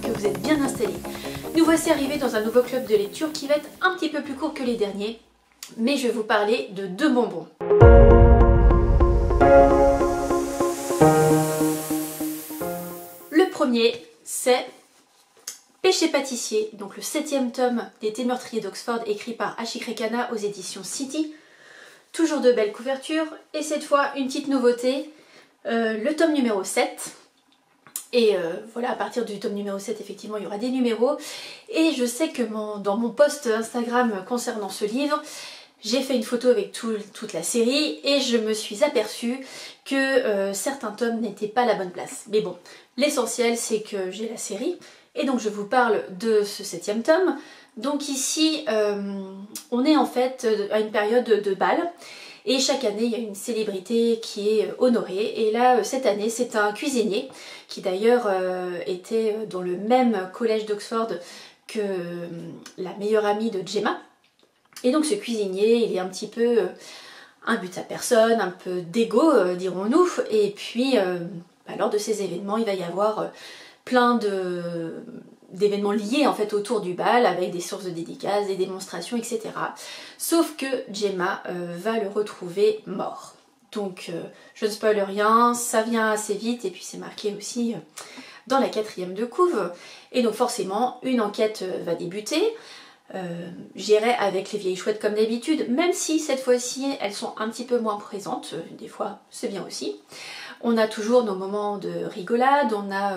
que vous êtes bien installés. Nous voici arrivés dans un nouveau club de lecture qui va être un petit peu plus court que les derniers, mais je vais vous parler de deux bonbons. Le premier, c'est Péché pâtissier, donc le 7e tome des Thé meurtriers d'Oxford, écrit par Ashik Rekana aux éditions City. Toujours de belles couvertures, et cette fois une petite nouveauté, le tome numéro 7. Et voilà, à partir du tome numéro 7, effectivement, il y aura des numéros. Et je sais que dans mon post Instagram concernant ce livre, j'ai fait une photo avec toute la série et je me suis aperçue que certains tomes n'étaient pas à la bonne place. Mais bon, l'essentiel c'est que j'ai la série et donc je vous parle de ce 7e tome. Donc ici, on est en fait à une période de bal. Et chaque année, il y a une célébrité qui est honorée. Et là, cette année, c'est un cuisinier qui d'ailleurs était dans le même collège d'Oxford que la meilleure amie de Gemma. Et donc ce cuisinier, il est un petit peu un but à personne, un peu d'égo, dirons-nous. Et puis, lors de ces événements, il va y avoir plein d'événements liés en fait autour du bal avec des sources de dédicaces, des démonstrations, etc. Sauf que Gemma va le retrouver mort. Donc je ne spoile rien, ça vient assez vite et puis c'est marqué aussi dans la 4e de couve. Et donc forcément une enquête va débuter. J'irai avec les vieilles chouettes comme d'habitude, même si cette fois-ci elles sont un petit peu moins présentes, des fois c'est bien aussi. On a toujours nos moments de rigolade, on a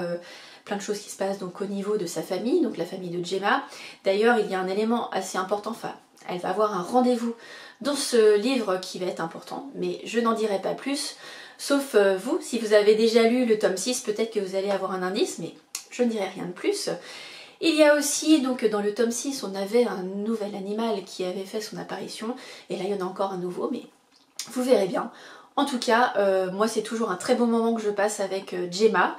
plein de choses qui se passent donc au niveau de sa famille, donc la famille de Gemma. D'ailleurs, il y a un élément assez important, enfin, elle va avoir un rendez-vous dans ce livre qui va être important, mais je n'en dirai pas plus, sauf vous, si vous avez déjà lu le tome 6, peut-être que vous allez avoir un indice, mais je ne dirai rien de plus. Il y a aussi, donc dans le tome 6, on avait un nouvel animal qui avait fait son apparition, et là il y en a encore un nouveau, mais vous verrez bien. En tout cas, moi c'est toujours un très bon moment que je passe avec Gemma.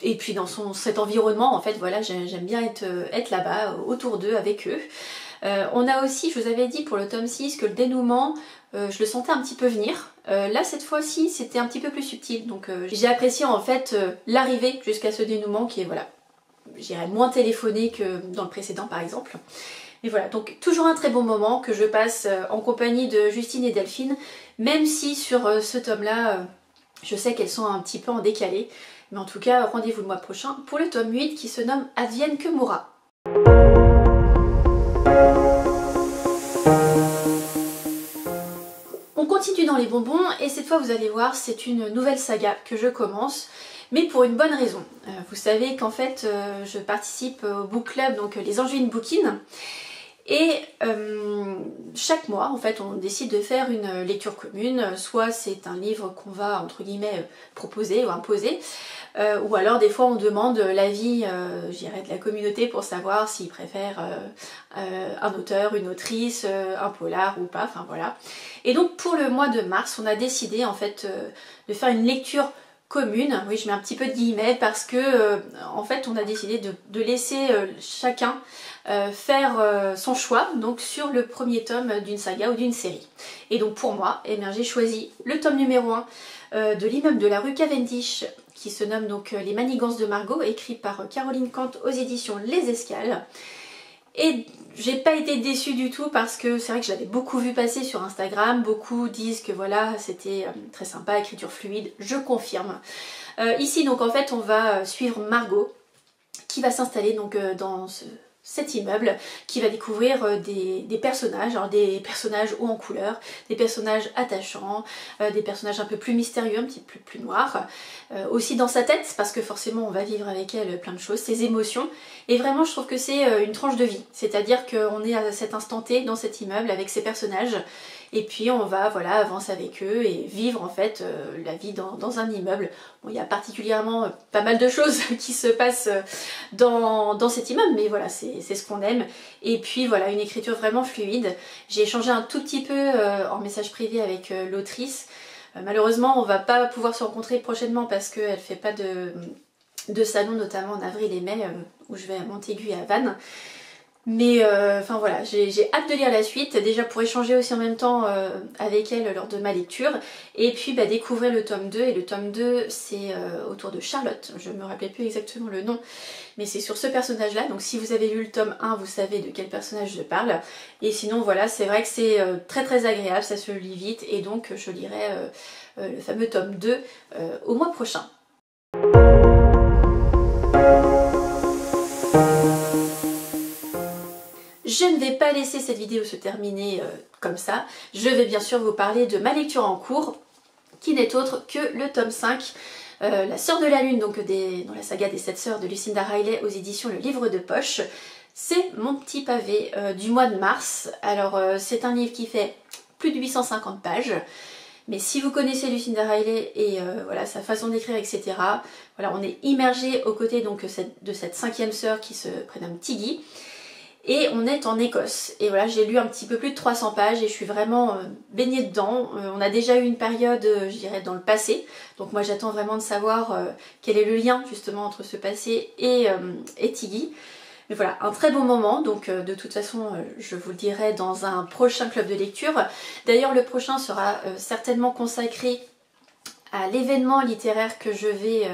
Et puis dans cet environnement, en fait, voilà, j'aime bien être là-bas, autour d'eux, avec eux. On a aussi, je vous avais dit pour le tome 6 que le dénouement, je le sentais un petit peu venir. Là, cette fois-ci, c'était un petit peu plus subtil. Donc j'ai apprécié en fait l'arrivée jusqu'à ce dénouement qui est, voilà, je dirais moins téléphoné que dans le précédent par exemple. Et voilà, donc toujours un très bon moment que je passe en compagnie de Justine et Delphine, même si sur ce tome-là, je sais qu'elles sont un petit peu en décalé. Mais en tout cas, rendez-vous le mois prochain pour le tome 8 qui se nomme Advienne que mourra. On continue dans les bonbons et cette fois vous allez voir, c'est une nouvelle saga que je commence. Mais pour une bonne raison. Vous savez qu'en fait, je participe au book club, donc les Angevines Bookin. Et chaque mois, en fait, on décide de faire une lecture commune. Soit c'est un livre qu'on va, entre guillemets, proposer ou imposer. Ou alors, des fois, on demande l'avis, je dirais, de la communauté pour savoir s'ils préfèrent un auteur, une autrice, un polar ou pas. Enfin, voilà. Et donc, pour le mois de mars, on a décidé, en fait, de faire une lecture commune, oui je mets un petit peu de guillemets parce que en fait on a décidé de laisser chacun faire son choix donc sur le premier tome d'une saga ou d'une série. Et donc pour moi, eh bien, j'ai choisi le tome numéro 1 de l'immeuble de la rue Cavendish qui se nomme donc Les Manigances de Margot, écrit par Caroline Kant aux éditions Les Escales. Et j'ai pas été déçue du tout parce que c'est vrai que je l'avais beaucoup vu passer sur Instagram, beaucoup disent que voilà c'était très sympa, écriture fluide, je confirme. Ici donc en fait on va suivre Margot qui va s'installer donc dans cet immeuble, qui va découvrir des personnages, alors des personnages hauts en couleur, des personnages attachants, des personnages un peu plus mystérieux, un petit peu plus noirs, aussi dans sa tête, parce que forcément on va vivre avec elle plein de choses, ses émotions, et vraiment je trouve que c'est une tranche de vie, c'est-à-dire qu'on est à cet instant T dans cet immeuble avec ces personnages, et puis on va voilà avancer avec eux et vivre en fait la vie dans un immeuble. Bon, il y a particulièrement pas mal de choses qui se passent dans cet immeuble, mais voilà c'est ce qu'on aime. Et puis voilà, une écriture vraiment fluide. J'ai échangé un tout petit peu en message privé avec l'autrice. Malheureusement on va pas pouvoir se rencontrer prochainement parce qu'elle fait pas de salon, notamment en avril et mai où je vais à Montaigu et à Vannes. Mais enfin voilà, j'ai hâte de lire la suite, déjà pour échanger aussi en même temps avec elle lors de ma lecture, et puis bah, découvrir le tome 2, et le tome 2 c'est autour de Charlotte, je me rappelais plus exactement le nom, mais c'est sur ce personnage là, donc si vous avez lu le tome 1 vous savez de quel personnage je parle, et sinon voilà, c'est vrai que c'est très très agréable, ça se lit vite, et donc je lirai le fameux tome 2 au mois prochain. Je ne vais pas laisser cette vidéo se terminer comme ça, je vais bien sûr vous parler de ma lecture en cours, qui n'est autre que le tome 5, La Sœur de la Lune, donc dans la saga des 7 sœurs de Lucinda Riley aux éditions Le Livre de Poche. C'est mon petit pavé du mois de mars. Alors c'est un livre qui fait plus de 850 pages, mais si vous connaissez Lucinda Riley et voilà, sa façon d'écrire, etc., voilà, on est immergé aux côtés donc, de cette 5e sœur qui se prénomme Tiggy. Et on est en Écosse, et voilà, j'ai lu un petit peu plus de 300 pages et je suis vraiment baignée dedans. On a déjà eu une période, je dirais, dans le passé, donc moi j'attends vraiment de savoir quel est le lien justement entre ce passé et Tiggy. Mais voilà, un très bon moment, donc de toute façon je vous le dirai dans un prochain club de lecture. D'ailleurs le prochain sera certainement consacré à l'événement littéraire que je vais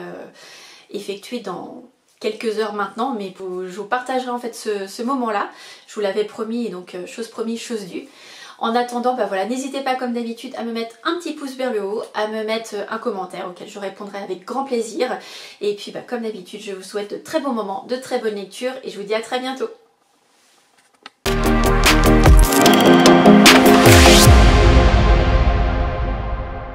effectuer dans quelques heures maintenant, mais je vous partagerai en fait ce moment-là. Je vous l'avais promis, donc chose promise, chose due. En attendant, bah voilà, n'hésitez pas comme d'habitude à me mettre un petit pouce vers le haut, à me mettre un commentaire auquel je répondrai avec grand plaisir. Et puis bah, comme d'habitude, je vous souhaite de très bons moments, de très bonnes lectures et je vous dis à très bientôt.